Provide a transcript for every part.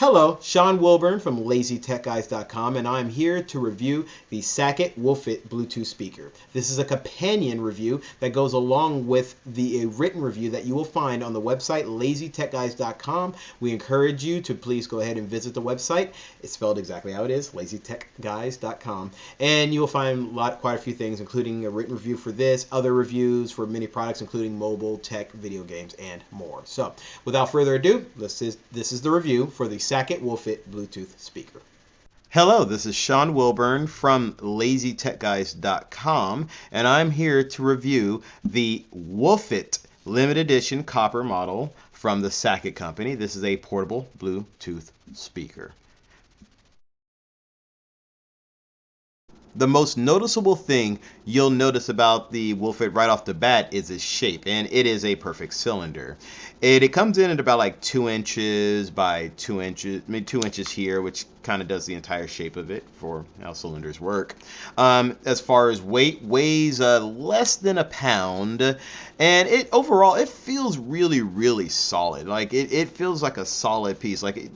Hello, Sean Wilburn from LazyTechGuys.com, and I'm here to review the SACKit WOOFit Bluetooth speaker. This is a companion review that goes along with the written review that you will find on the website LazyTechGuys.com. We encourage you to please go ahead and visit the website. It's spelled exactly how it is, LazyTechGuys.com, and you will find quite a few things, including a written review for this, other reviews for many products, including mobile, tech, video games, and more. So, without further ado, this is the review for the SACKit WOOFit Bluetooth speaker. Hello, this is Sean Wilburn from LazyTechGuys.com, and I'm here to review the WOOFit limited edition copper model from the SACKit company. This is a portable Bluetooth speaker. The most noticeable thing you'll notice about the WOOFit right off the bat is its shape, and it is a perfect cylinder. It comes in at about like 2 inches by 2 inches, maybe 2 inches here, which kind of does the entire shape of it for how cylinders work. As far as weight, weighs less than a pound, and overall it feels really solid. Like it feels like a solid piece. Like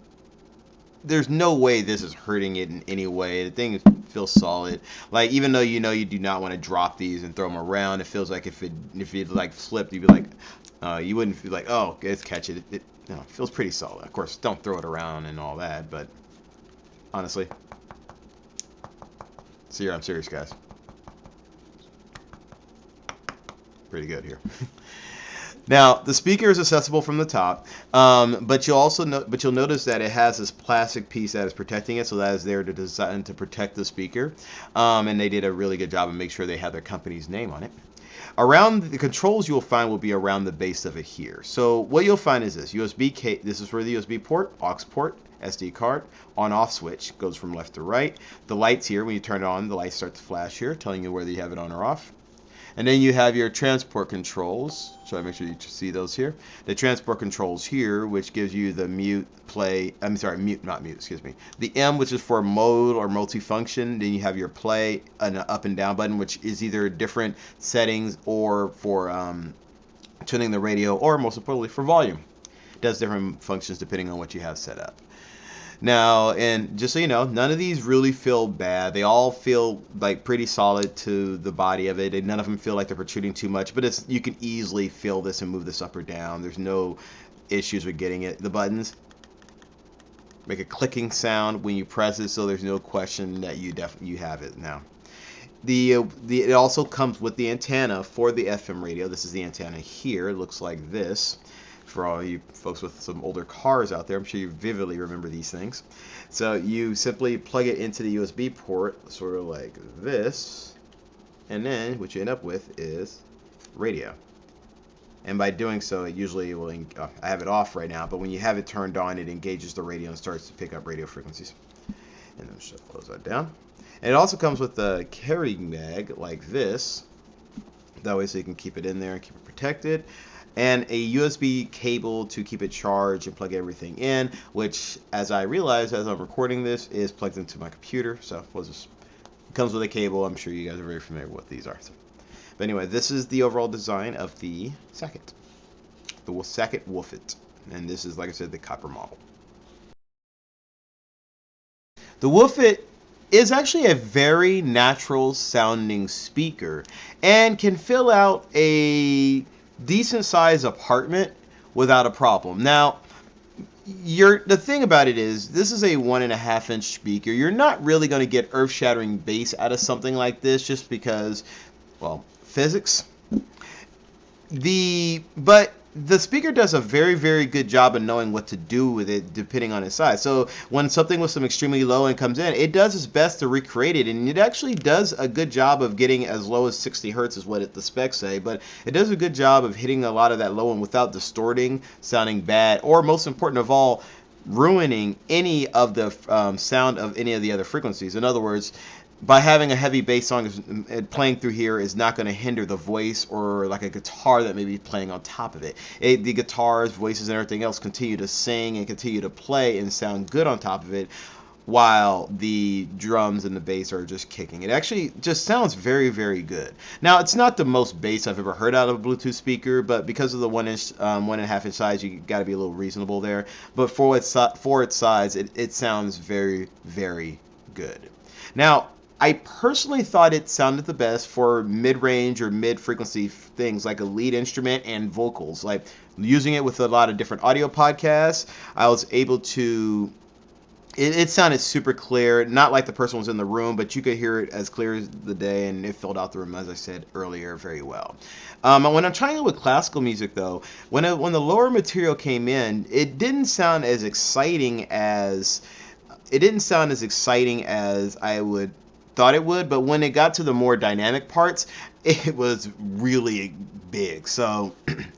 there's no way this is hurting it in any way. The thing feels solid. Like, even though you know you do not want to drop these and throw them around, it feels like if it like slipped, you'd be like, you wouldn't feel like, oh, let's catch it. It feels pretty solid. Of course, don't throw it around and all that, but honestly, I'm serious, guys. Pretty good here. Now, the speaker is accessible from the top, but you'll notice that it has this plastic piece that is protecting it, so that is there to design to protect the speaker, and they did a really good job of making sure they have their company's name on it. Around the controls you'll find will be around the base of it here. So what you'll find is this USB. This is for the USB port, aux port, SD card, on-off switch goes from left to right. The lights here, when you turn it on, the lights start to flash here, telling you whether you have it on or off. And then you have your transport controls. So I make sure you see those here. The transport controls here, which gives you the mute, play. I'm sorry, mute, not mute. Excuse me. The M, which is for mode or multifunction. Then you have your play, an up and down button, which is either different settings or for tuning the radio, or most importantly for volume. It does different functions depending on what you have set up. Now, and just so you know, none of these really feel bad. They all feel like pretty solid to the body of it, and none of them feel like they're protruding too much. But you can easily feel this and move this up or down. There's no issues with getting it. The buttons make a clicking sound when you press it, so there's no question that you have it now. It also comes with the antenna for the FM radio. This is the antenna here. It looks like this. For all you folks with some older cars out there, I'm sure you vividly remember these things. So you simply plug it into the USB port, sort of like this, and then what you end up with is radio. And by doing so, it usually will, I have it off right now, but when you have it turned on, it engages the radio and starts to pick up radio frequencies. And then just close that down. And it also comes with a carrying bag like this. That way so you can keep it in there and keep it protected. And a USB cable to keep it charged and plug everything in, which, as I realize as I'm recording this, is plugged into my computer. So it comes with a cable. I'm sure you guys are very familiar with what these are. So, but anyway, this is the overall design of the SACKit WOOFit, and this is, like I said, the copper model. The WOOFit is actually a very natural sounding speaker and can fill out a decent sized apartment without a problem. Now, the thing about it is, this is a 1.5 inch speaker. You're not really going to get earth-shattering bass out of something like this, just because, well, physics. But the speaker does a very good job of knowing what to do with it depending on its size. So when something with some extremely low end comes in, it does its best to recreate it, and it actually does a good job of getting as low as 60 hertz is what the specs say, but it does a good job of hitting a lot of that low end without distorting, sounding bad, or most important of all, ruining any of the sound of any of the other frequencies. In other words, by having a heavy bass song playing through here is not going to hinder the voice or like a guitar that may be playing on top of it. The guitars, voices, and everything else continue to sing and continue to play and sound good on top of it, while the drums and the bass are just kicking. It actually just sounds very, very good. Now, it's not the most bass I've ever heard out of a Bluetooth speaker, but because of the 1.5 inch size, you got to be a little reasonable there. But for its size, it sounds very, very good. Now, I personally thought it sounded the best for mid-range or mid-frequency things like a lead instrument and vocals. Like using it with a lot of different audio podcasts, I was able to. It sounded super clear, not like the person was in the room, but you could hear it as clear as the day, and it filled out the room, as I said earlier, very well. When I'm trying it with classical music, though, when the lower material came in, it didn't sound as exciting as I would thought it would, but when it got to the more dynamic parts, it was really big. So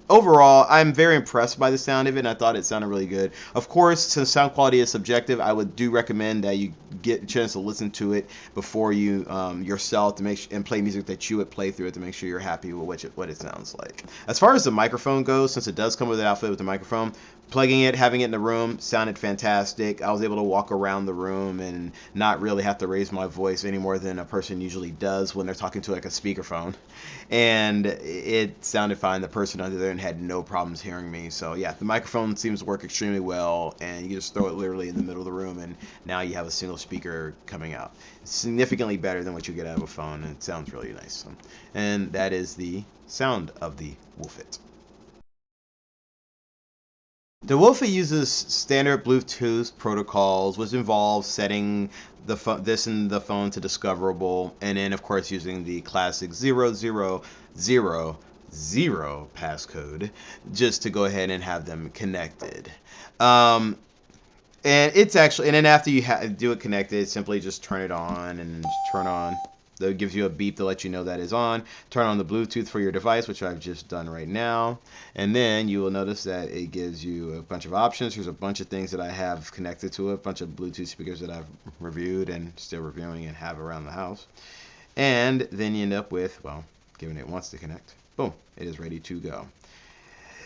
overall, I'm very impressed by the sound of it, and I thought it sounded really good. Of course, since sound quality is subjective, I would recommend that you get a chance to listen to it before you yourself to and play music that you would play through it to make sure you're happy with what it sounds like. As far as the microphone goes, since it does come with an outfit with the microphone, plugging it, having it in the room sounded fantastic. I was able to walk around the room and not really have to raise my voice any more than a person usually does when they're talking to like a speakerphone. And it sounded fine. The person on the other end had no problems hearing me. So yeah, the microphone seems to work extremely well, and you just throw it literally in the middle of the room, and now you have a single speaker coming out. It's significantly better than what you get out of a phone, and it sounds really nice. And that is the sound of the WOOFit. The WOOFit uses standard Bluetooth protocols, which involves setting this in the phone to discoverable, and then of course using the classic 0000 passcode just to go ahead and have them connected. And it's actually, and then after you do it connected, simply just turn it on and turn on. That gives you a beep to let you know that is on. Turn on the Bluetooth for your device, which I've just done right now. And then you will notice that it gives you a bunch of options. There's a bunch of things that I have connected to it, a bunch of Bluetooth speakers that I've reviewed and still reviewing and have around the house. And then you end up with, well, given it wants to connect, boom, it is ready to go.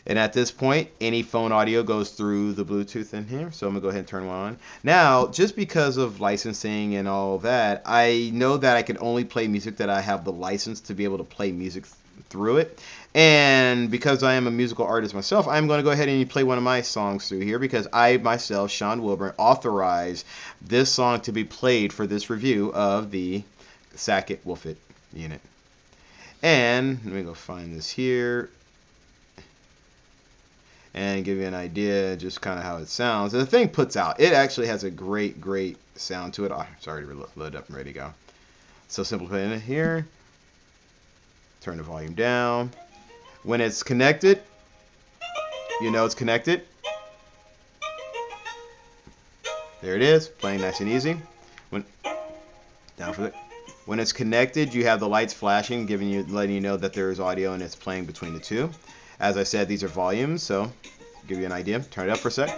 And at this point, any phone audio goes through the Bluetooth in here. So I'm going to go ahead and turn one on. Now, just because of licensing and all that, I know that I can only play music that I have the license to be able to play music through it. And because I am a musical artist myself, I'm going to go ahead and play one of my songs through here because I myself, Sean Wilburn, authorized this song to be played for this review of the SACKit WOOFit unit. And let me go find this here and give you an idea just kind of how it sounds. And the thing puts out, it actually has a great, great sound to it. Oh, it's already loaded up and ready to go. So simple playing it here. Turn the volume down. When it's connected, you know it's connected. There it is, playing nice and easy. When it's connected, you have the lights flashing, letting you know that there is audio and it's playing between the two. As I said, these are volumes, so give you an idea. Turn it up for a sec.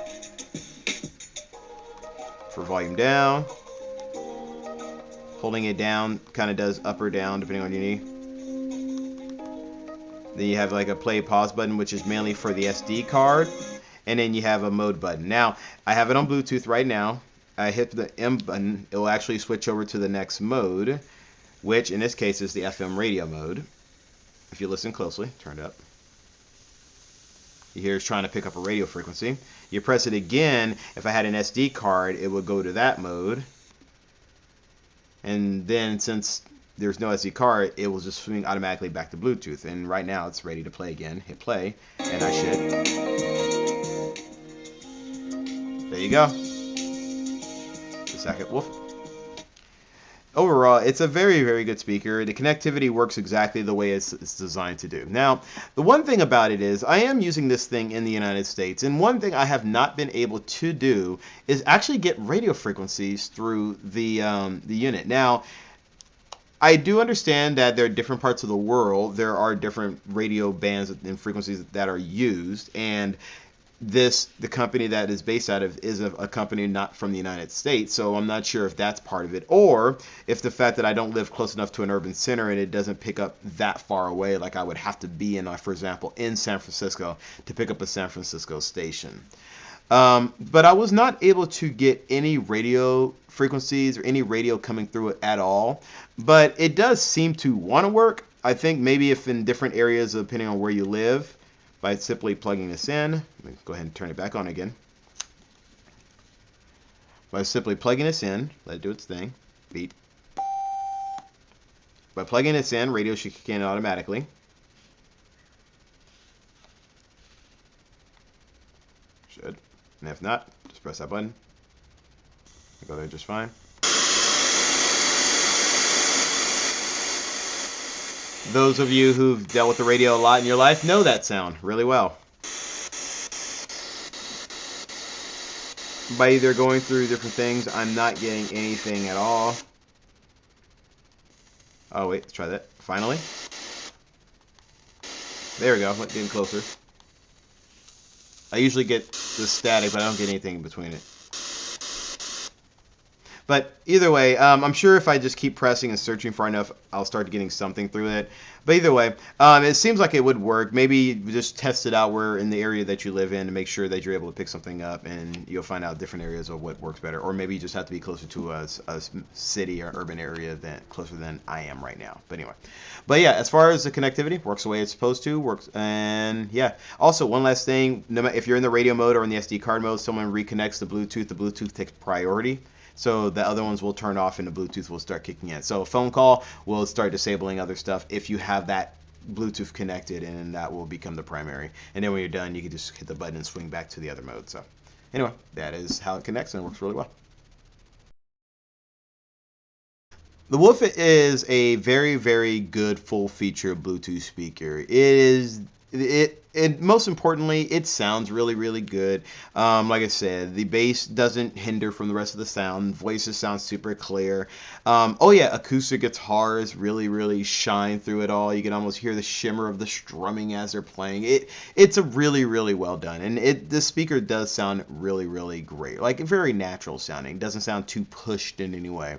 For volume down. Holding it down kind of does up or down depending on your knee. Then you have like a play pause button, which is mainly for the SD card. And then you have a mode button. Now, I have it on Bluetooth right now. I hit the M button. It will actually switch over to the next mode, which in this case is the FM radio mode. If you listen closely, turn it up. You hear it's trying to pick up a radio frequency. You press it again. If I had an SD card, it would go to that mode. And then since there's no SD card, it will just swing automatically back to Bluetooth. And right now it's ready to play again. Hit play, and I should. There you go. The SACKit WOOFit. Overall, it's a very, very good speaker. The connectivity works exactly the way it's designed to do. Now, the one thing about it is I am using this thing in the United States, and one thing I have not been able to do is actually get radio frequencies through the unit. Now, I do understand that there are different parts of the world. There are different radio bands and frequencies that are used, and the company that is based out of is a company not from the United States, so I'm not sure if that's part of it, or if the fact that I don't live close enough to an urban center and it doesn't pick up that far away, like I would have to be in, for example, in San Francisco to pick up a San Francisco station. But I was not able to get any radio frequencies or any radio coming through it at all. But it does seem to want to work. I think maybe if in different areas, depending on where you live, by simply plugging this in, let me go ahead and turn it back on again. By simply plugging this in, let it do its thing. Beat. By plugging this in, radio should kick in automatically. Should. And if not, just press that button. It'll go there just fine. Those of you who've dealt with the radio a lot in your life know that sound really well. By either going through different things, I'm not getting anything at all. Oh wait, let's try that. Finally. There we go, getting closer. I usually get the static, but I don't get anything in between it. But either way, I'm sure if I just keep pressing and searching for enough, I'll start getting something through it. But either way, it seems like it would work. Maybe just test it out where in the area that you live in to make sure that you're able to pick something up, and you'll find out different areas of what works better. Or maybe you just have to be closer to a city or urban area closer than I am right now. But anyway. But yeah, as far as the connectivity, works the way it's supposed to. Works, and yeah. Also, one last thing, if you're in the radio mode or in the SD card mode, someone reconnects the Bluetooth takes priority. So the other ones will turn off and the Bluetooth will start kicking in. So a phone call will start disabling other stuff if you have that Bluetooth connected, and that will become the primary. And then when you're done, you can just hit the button and swing back to the other mode. So anyway, that is how it connects, and it works really well. The WOOFit is a very, very good full-feature Bluetooth speaker. And most importantly, it sounds really, really good. Like I said, the bass doesn't hinder from the rest of the sound. Voices sound super clear. Oh yeah, acoustic guitars really, really shine through it all. You can almost hear the shimmer of the strumming as they're playing. It's a really, really well done, and the speaker does sound really, really great. Like very natural sounding. Doesn't sound too pushed in any way.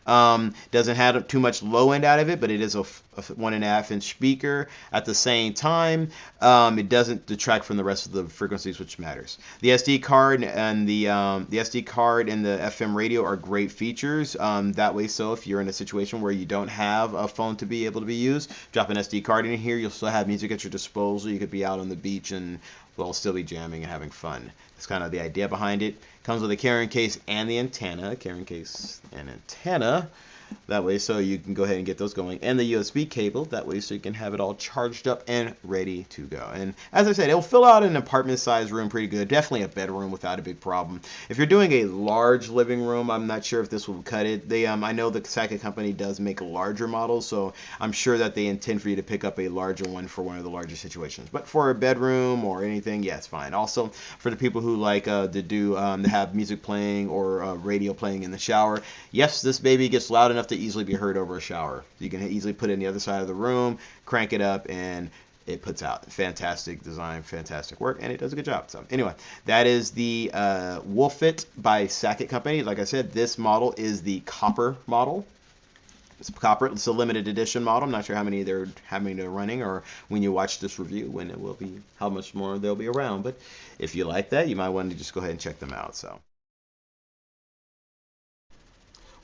Doesn't have too much low end out of it, but it is a 1.5 inch speaker. At the same time, it doesn't detract from the rest of the frequencies, which matters. The SD card and the SD card and the FM radio are great features. That way, so if you're in a situation where you don't have a phone to be able to be used, drop an SD card in here. You'll still have music at your disposal. You could be out on the beach and we'll still be jamming and having fun. That's kind of the idea behind it. Comes with a carrying case and the antenna. Carrying case and antenna. That way, so you can go ahead and get those going. And the USB cable. That way, so you can have it all charged up and ready to go. And as I said, it'll fill out an apartment-sized room pretty good. Definitely a bedroom without a big problem. If you're doing a large living room, I'm not sure if this will cut it. I know the SACKit company does make larger models, so I'm sure that they intend for you to pick up a larger one for one of the larger situations. But for a bedroom or anything, yeah, it's fine. Also, for the people who like to have music playing or radio playing in the shower, yes, this baby gets loud enough to easily be heard over a shower. You can easily put it in the other side of the room, crank it up, and it puts out fantastic design, fantastic work, and it does a good job. So anyway, that is the WOOFit by SACKit company. Like I said, this model is the copper model. It's copper. It's a limited edition model. I'm not sure how many they're running, or when you watch this review, when it will be, how much more they'll be around. But if you like that, you might want to just go ahead and check them out. So.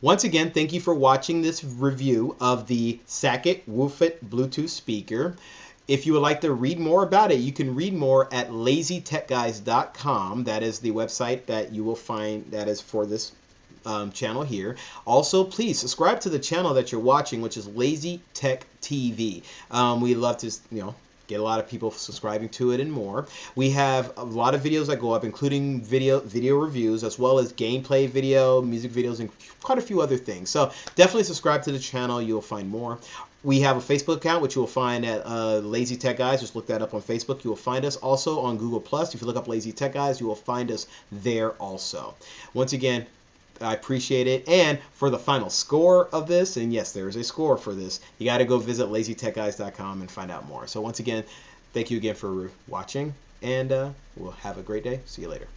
Once again, thank you for watching this review of the SACKit WOOFit Bluetooth speaker. If you would like to read more about it, you can read more at lazytechguys.com. That is the website that you will find that is for this channel here. Also, please subscribe to the channel that you're watching, which is Lazy Tech TV. We love to, get a lot of people subscribing to it and more. We have a lot of videos that go up, including video reviews, as well as gameplay video, music videos, and quite a few other things. So definitely subscribe to the channel. You'll find more. We have a Facebook account, which you will find at Lazy Tech Guys. Just look that up on Facebook. You will find us also on Google+. If you look up Lazy Tech Guys, you will find us there also. Once again, I appreciate it. And for the final score of this, and yes, there is a score for this, you got to go visit lazytechguys.com and find out more. So once again, thank you again for watching, and we'll have a great day. See you later.